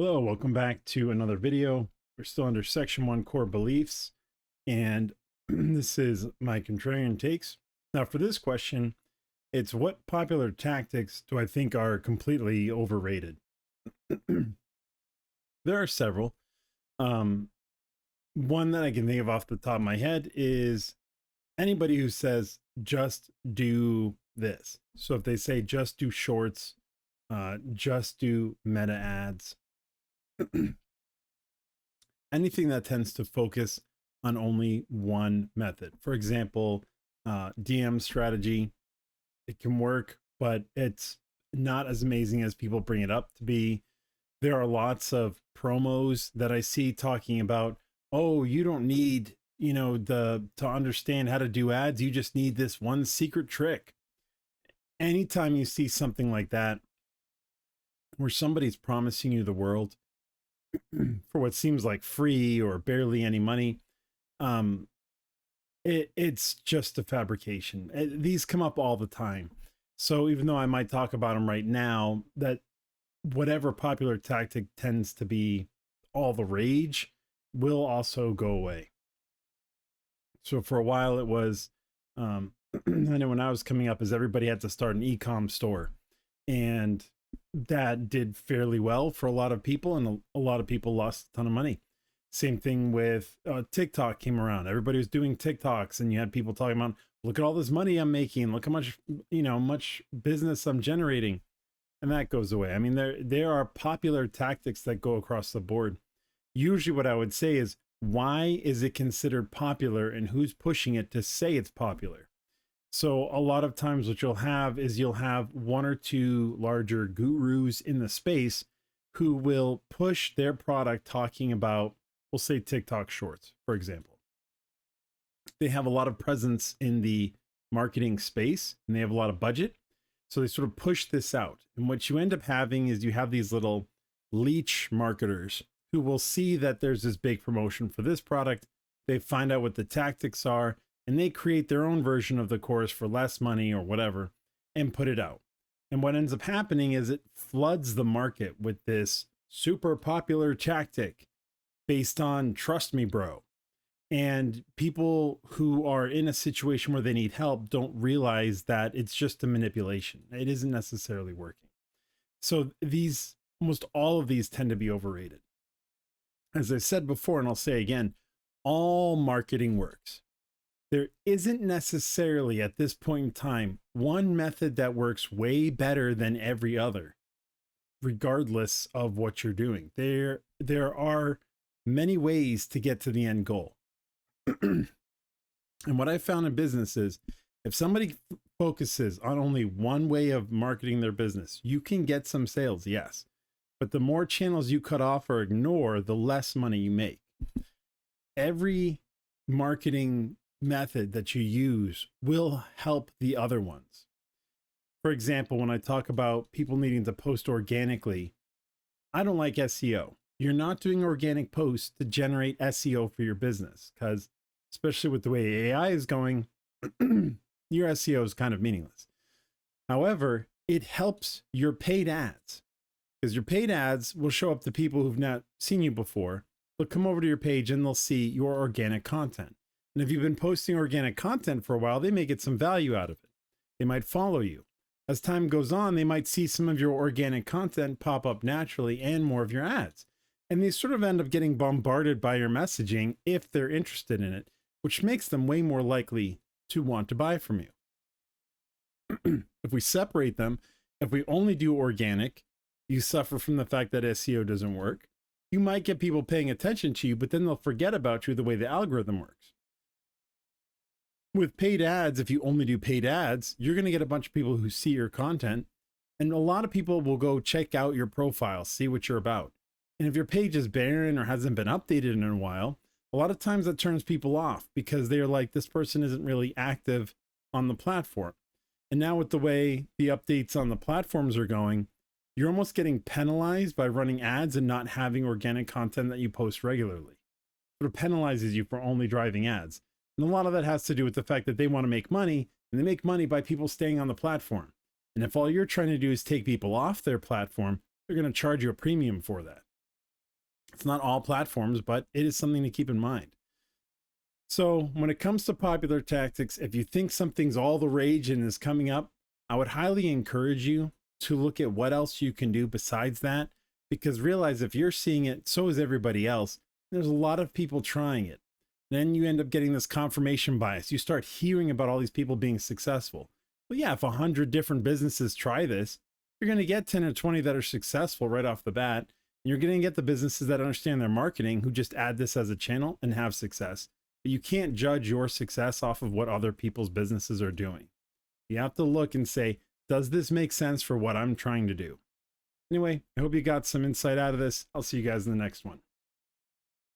Hello, welcome back to another video. We're still under section 1 core beliefs, and this is my contrarian takes. Now for this question, it's what popular tactics do I think are completely overrated? There are several. One that I can think of off the top of my head is anybody who says just do this. So if they say just do shorts, just do meta ads, anything that tends to focus on only one method. For example, DM strategy, it can work, but it's not as amazing as people bring it up to be. There are lots of promos that I see talking about, oh, you don't need, to understand how to do ads. You just need this one secret trick. Anytime you see something like that, where somebody's promising you the world for what seems like free or barely any money, it's just a fabrication. These come up all the time. So even though I might talk about them right now, that whatever popular tactic tends to be all the rage will also go away. So for a while it was, I know when I was coming up, is everybody had to start an e-com store, and that did fairly well for a lot of people, and a lot of people lost a ton of money. Same thing with TikTok came around. Everybody was doing TikToks, and you had people talking about, look at all this money I'm making, look how much, much business I'm generating, and that goes away. I mean, there are popular tactics that go across the board. Usually what I would say is, why is it considered popular, and who's pushing it to say it's popular? So a lot of times what you'll have is you'll have one or two larger gurus in the space who will push their product talking about, we'll say TikTok shorts, for example. They have a lot of presence in the marketing space, and they have a lot of budget. So they sort of push this out. And what you end up having is you have these little leech marketers who will see that there's this big promotion for this product. They find out what the tactics are, and they create their own version of the course for less money or whatever and put it out. And what ends up happening is it floods the market with this super popular tactic based on trust me, bro. And people who are in a situation where they need help don't realize that it's just a manipulation. It isn't necessarily working. So almost all of these tend to be overrated. As I said before, and I'll say again, all marketing works. There isn't necessarily at this point in time one method that works way better than every other, regardless of what you're doing. There are many ways to get to the end goal. And what I found in business is, if somebody focuses on only one way of marketing their business, you can get some sales, yes. But the more channels you cut off or ignore, the less money you make. Every marketing method that you use will help the other ones. For example, when I talk about people needing to post organically, I don't like SEO. You're not doing organic posts to generate SEO for your business, because especially with the way AI is going, your SEO is kind of meaningless. However, it helps your paid ads, because your paid ads will show up to people who've not seen you before. They'll come over to your page and they'll see your organic content. And if you've been posting organic content for a while, they may get some value out of it. They might follow you. As time goes on, they might see some of your organic content pop up naturally and more of your ads. And they sort of end up getting bombarded by your messaging if they're interested in it, which makes them way more likely to want to buy from you. If we separate them, if we only do organic, you suffer from the fact that SEO doesn't work. You might get people paying attention to you, but then they'll forget about you the way the algorithm works. With paid ads, if you only do paid ads, you're going to get a bunch of people who see your content, and a lot of people will go check out your profile, see what you're about. And if your page is barren or hasn't been updated in a while, a lot of times that turns people off, because they're like, this person isn't really active on the platform. And now with the way the updates on the platforms are going, you're almost getting penalized by running ads and not having organic content that you post regularly. It sort of penalizes you for only driving ads. And a lot of that has to do with the fact that they want to make money, and they make money by people staying on the platform. And if all you're trying to do is take people off their platform, they're going to charge you a premium for that. It's not all platforms, but it is something to keep in mind. So when it comes to popular tactics, if you think something's all the rage and is coming up, I would highly encourage you to look at what else you can do besides that, because realize if you're seeing it, so is everybody else. There's a lot of people trying it. Then you end up getting this confirmation bias. You start hearing about all these people being successful. Well, yeah, if 100 different businesses try this, you're going to get 10 or 20 that are successful right off the bat. And you're going to get the businesses that understand their marketing who just add this as a channel and have success. But you can't judge your success off of what other people's businesses are doing. You have to look and say, does this make sense for what I'm trying to do? Anyway, I hope you got some insight out of this. I'll see you guys in the next one.